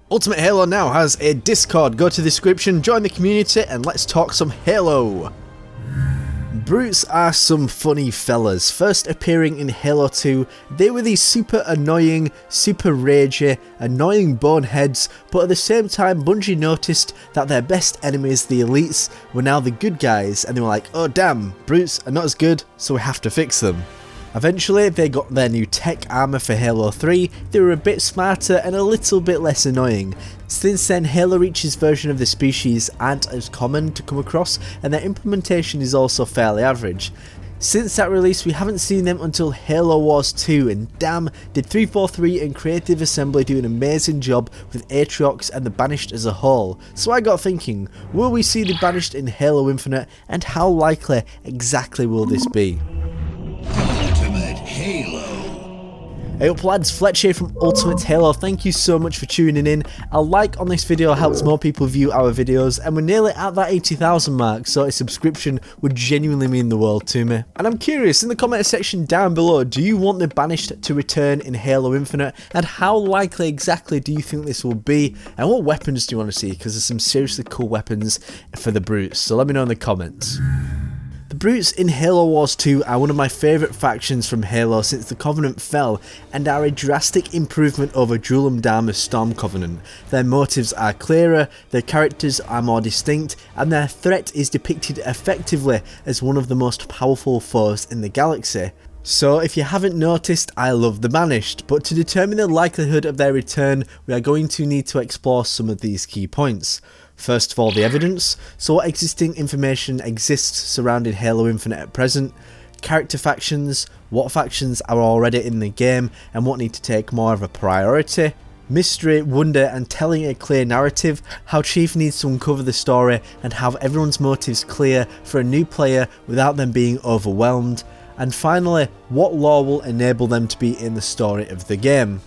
Ultimate Halo now has a Discord. Go to the description, join the community, and let's talk some Halo. Brutes are some funny fellas. First appearing in Halo 2, they were these super annoying, super ragey, annoying boneheads, but at the same time Bungie noticed that their best enemies, the elites, were now the good guys, and they were like, oh damn, brutes are not as good, so we have to fix them. Eventually they got their new tech armour for Halo 3, they were a bit smarter and a little bit less annoying. Since then, Halo Reach's version of the species aren't as common to come across, and their implementation is also fairly average. Since that release, we haven't seen them until Halo Wars 2, and damn, did 343 and Creative Assembly do an amazing job with Atriox and the Banished as a whole. So I got thinking, will we see the Banished in Halo Infinite, and how likely exactly will this be? Hey up lads, Fletch here from Ultimate Halo. Thank you so much for tuning in. A like on this video helps more people view our videos, and we're nearly at that 80,000 mark, so a subscription would genuinely mean the world to me. And I'm curious, in the comment section down below, do you want the Banished to return in Halo Infinite, and how likely exactly do you think this will be, and what weapons do you want to see, because there's some seriously cool weapons for the brutes, so let me know in the comments. The brutes in Halo Wars 2 are one of my favourite factions from Halo since the Covenant fell, and are a drastic improvement over Julam Dharma's Storm Covenant. Their motives are clearer, their characters are more distinct, and their threat is depicted effectively as one of the most powerful foes in the galaxy. So if you haven't noticed, I love the Banished, but to determine the likelihood of their return, we are going to need to explore some of these key points. First of all, the evidence. So what existing information exists surrounding Halo Infinite at present, character factions, what factions are already in the game and what need to take more of a priority, mystery, wonder and telling a clear narrative, how Chief needs to uncover the story and have everyone's motives clear for a new player without them being overwhelmed, and finally, what lore will enable them to be in the story of the game.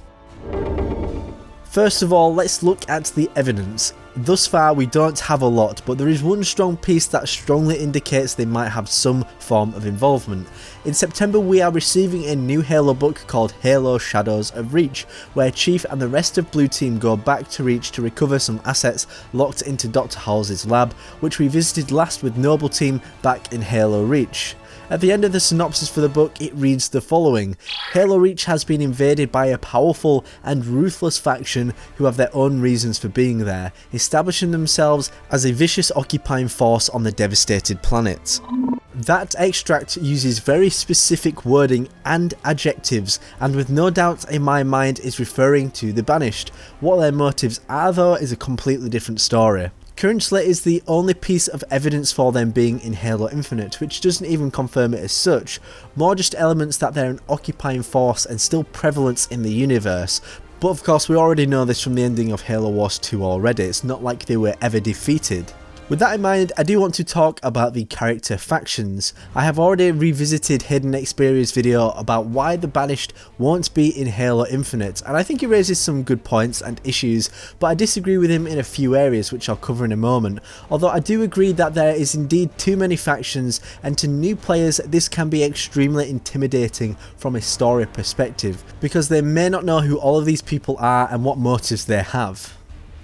First of all, let's look at the evidence. Thus far we don't have a lot, but there is one strong piece that strongly indicates they might have some form of involvement. In September we are receiving a new Halo book called Halo Shadows of Reach, where Chief and the rest of Blue Team go back to Reach to recover some assets locked into Dr. Halsey's lab, which we visited last with Noble Team back in Halo Reach. At the end of the synopsis for the book, it reads the following: Halo Reach has been invaded by a powerful and ruthless faction who have their own reasons for being there, establishing themselves as a vicious occupying force on the devastated planet. That extract uses very specific wording and adjectives, and with no doubt in my mind is referring to the Banished. What their motives are though is a completely different story. Currently is the only piece of evidence for them being in Halo Infinite, which doesn't even confirm it as such, more just elements that they're an occupying force and still prevalent in the universe. But of course we already know this from the ending of Halo Wars 2 already, it's not like they were ever defeated. With that in mind, I do want to talk about the character factions. I have already revisited Hidden Xperia's video about why the Banished won't be in Halo Infinite, and I think he raises some good points and issues, but I disagree with him in a few areas which I'll cover in a moment. Although I do agree that there is indeed too many factions, and to new players this can be extremely intimidating from a story perspective, because they may not know who all of these people are and what motives they have.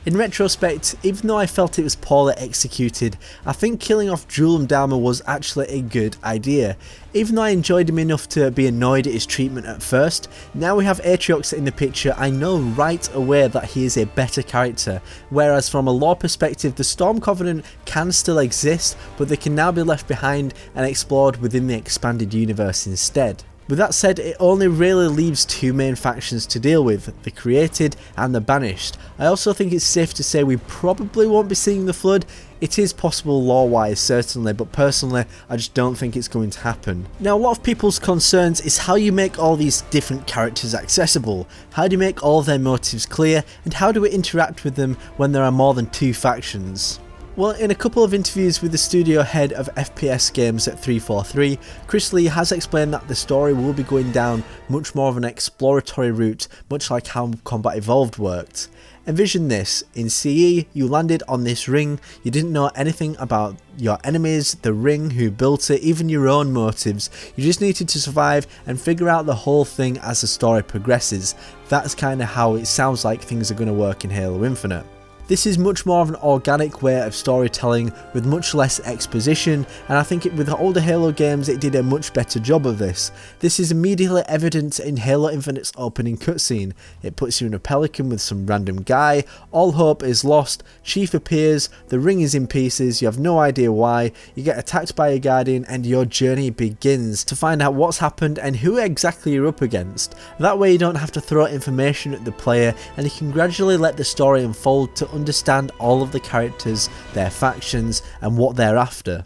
In retrospect, even though I felt it was poorly executed, I think killing off Julam Dharma was actually a good idea. Even though I enjoyed him enough to be annoyed at his treatment at first, now we have Atriox in the picture, I know right away that he is a better character, whereas from a lore perspective the Storm Covenant can still exist, but they can now be left behind and explored within the expanded universe instead. With that said, it only really leaves two main factions to deal with, the Created and the Banished. I also think it's safe to say we probably won't be seeing the Flood. It is possible lore-wise certainly, but personally I just don't think it's going to happen. Now a lot of people's concerns is how you make all these different characters accessible, how do you make all of their motives clear, and how do we interact with them when there are more than two factions? Well, in a couple of interviews with the studio head of FPS games at 343, Chris Lee has explained that the story will be going down much more of an exploratory route, much like how Combat Evolved worked. Envision this: in CE, you landed on this ring, you didn't know anything about your enemies, the ring, who built it, even your own motives. You just needed to survive and figure out the whole thing as the story progresses. That's kind of how it sounds like things are going to work in Halo Infinite. This is much more of an organic way of storytelling with much less exposition, and I think with the older Halo games it did a much better job of this. This is immediately evident in Halo Infinite's opening cutscene. It puts you in a pelican with some random guy, all hope is lost, Chief appears, the ring is in pieces, you have no idea why, you get attacked by a guardian and your journey begins to find out what's happened and who exactly you're up against. That way you don't have to throw information at the player and you can gradually let the story unfold to understand all of the characters, their factions, and what they're after.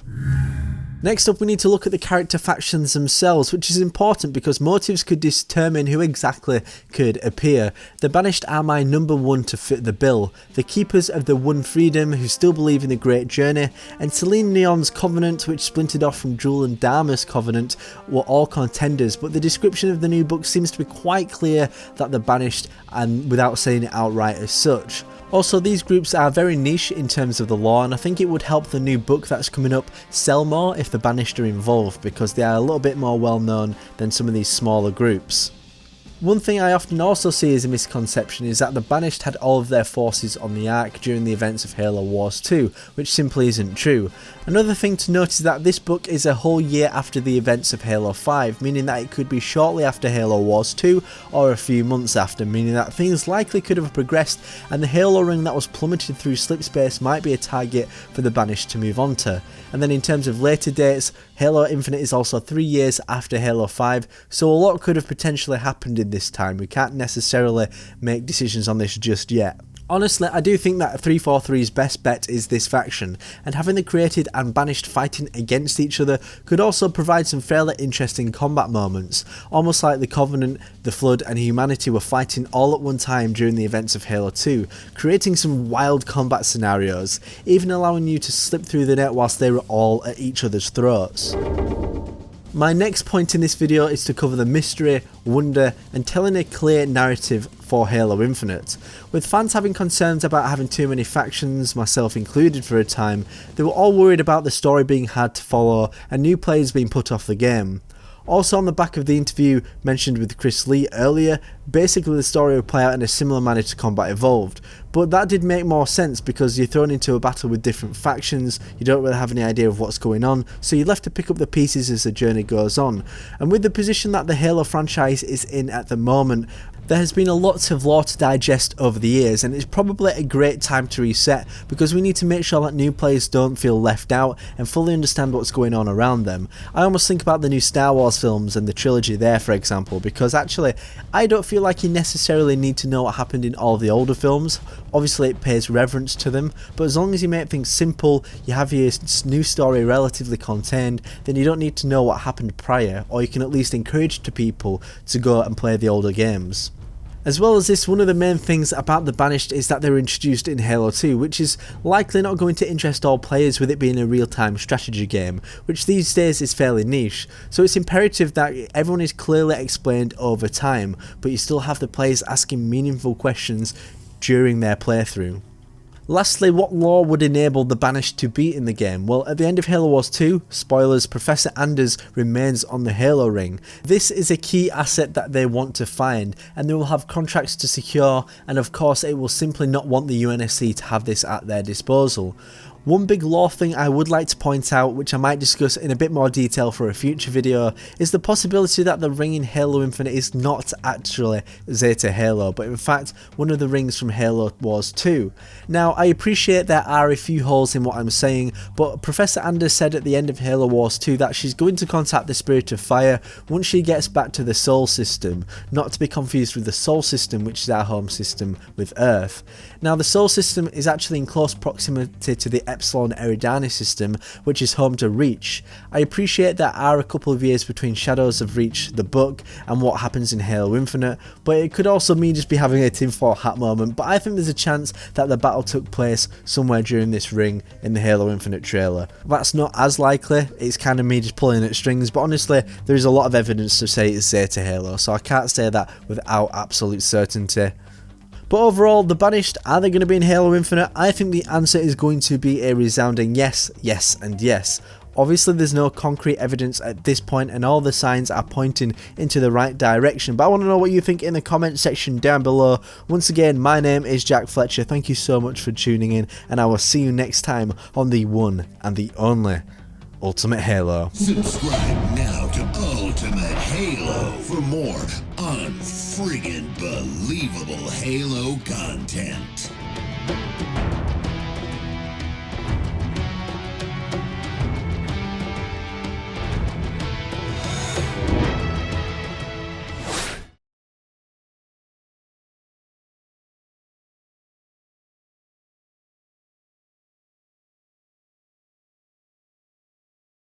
Next up, we need to look at the character factions themselves, which is important because motives could determine who exactly could appear. The Banished are my number one to fit the bill. The Keepers of the One Freedom, who still believe in the Great Journey, and Celine Neon's Covenant, which splintered off from Jewel and Dharma's Covenant, were all contenders, but the description of the new book seems to be quite clear that the Banished, and without saying it outright as such. Also, these groups are very niche in terms of the lore, and I think it would help the new book that's coming up sell more if the Banished are involved, because they are a little bit more well known than some of these smaller groups. One thing I often also see as a misconception is that the Banished had all of their forces on the Ark during the events of Halo Wars 2, which simply isn't true. Another thing to note is that this book is a whole year after the events of Halo 5, meaning that it could be shortly after Halo Wars 2 or a few months after, meaning that things likely could have progressed and the Halo ring that was plummeted through slipspace might be a target for the Banished to move on to. And then in terms of later dates, Halo Infinite is also 3 years after Halo 5, so a lot could have potentially happened in this time. We can't necessarily make decisions on this just yet. Honestly, I do think that 343's best bet is this faction, and having the Created and Banished fighting against each other could also provide some fairly interesting combat moments, almost like the Covenant, the Flood and Humanity were fighting all at one time during the events of Halo 2, creating some wild combat scenarios, even allowing you to slip through the net whilst they were all at each other's throats. My next point in this video is to cover the mystery, wonder and telling a clear narrative for Halo Infinite. With fans having concerns about having too many factions, myself included for a time, they were all worried about the story being hard to follow and new players being put off the game. Also on the back of the interview mentioned with Chris Lee earlier, basically the story would play out in a similar manner to Combat Evolved, but that did make more sense because you're thrown into a battle with different factions, you don't really have any idea of what's going on, so you're left to pick up the pieces as the journey goes on. And with the position that the Halo franchise is in at the moment, there has been a lot of lore to digest over the years, and it's probably a great time to reset because we need to make sure that new players don't feel left out and fully understand what's going on around them. I almost think about the new Star Wars films and the trilogy there, for example, because actually I don't feel like you necessarily need to know what happened in all the older films. Obviously it pays reverence to them, but as long as you make things simple, you have your new story relatively contained, then you don't need to know what happened prior, or you can at least encourage to people to go and play the older games. As well as this, one of the main things about the Banished is that they were introduced in Halo 2, which is likely not going to interest all players with it being a real-time strategy game, which these days is fairly niche, so it's imperative that everyone is clearly explained over time, but you still have the players asking meaningful questions during their playthrough. Lastly, what lore would enable the Banished to be in the game? Well, at the end of Halo Wars 2, spoilers, Professor Anders remains on the Halo ring. This is a key asset that they want to find, and they will have contracts to secure, and of course it will simply not want the UNSC to have this at their disposal. One big lore thing I would like to point out, which I might discuss in a bit more detail for a future video, is the possibility that the ring in Halo Infinite is not actually Zeta Halo, but in fact one of the rings from Halo Wars 2. Now, I appreciate there are a few holes in what I'm saying, but Professor Anders said at the end of Halo Wars 2 that she's going to contact the Spirit of Fire once she gets back to the Sol system, not to be confused with the Sol system, which is our home system with Earth. Now, the Sol system is actually in close proximity to the Epsilon Eridani system, which is home to Reach. I appreciate there are a couple of years between Shadows of Reach, the book, and what happens in Halo Infinite, but it could also mean just be having a tinfoil hat moment, but I think there's a chance that the battle took place somewhere during this ring in the Halo Infinite trailer. That's not as likely, it's kind of me just pulling at strings, but honestly there is a lot of evidence to say it's Zeta Halo, so I can't say that without absolute certainty. But overall, the Banished, are they going to be in Halo Infinite? I think the answer is going to be a resounding yes, yes and yes. Obviously there's no concrete evidence at this point and all the signs are pointing into the right direction, but I want to know what you think in the comment section down below. Once again, my name is Jack Fletcher, thank you so much for tuning in, and I will see you next time on the one and the only Ultimate Halo. Subscribe now to Ultimate Halo for more unfriggin' believable Halo content.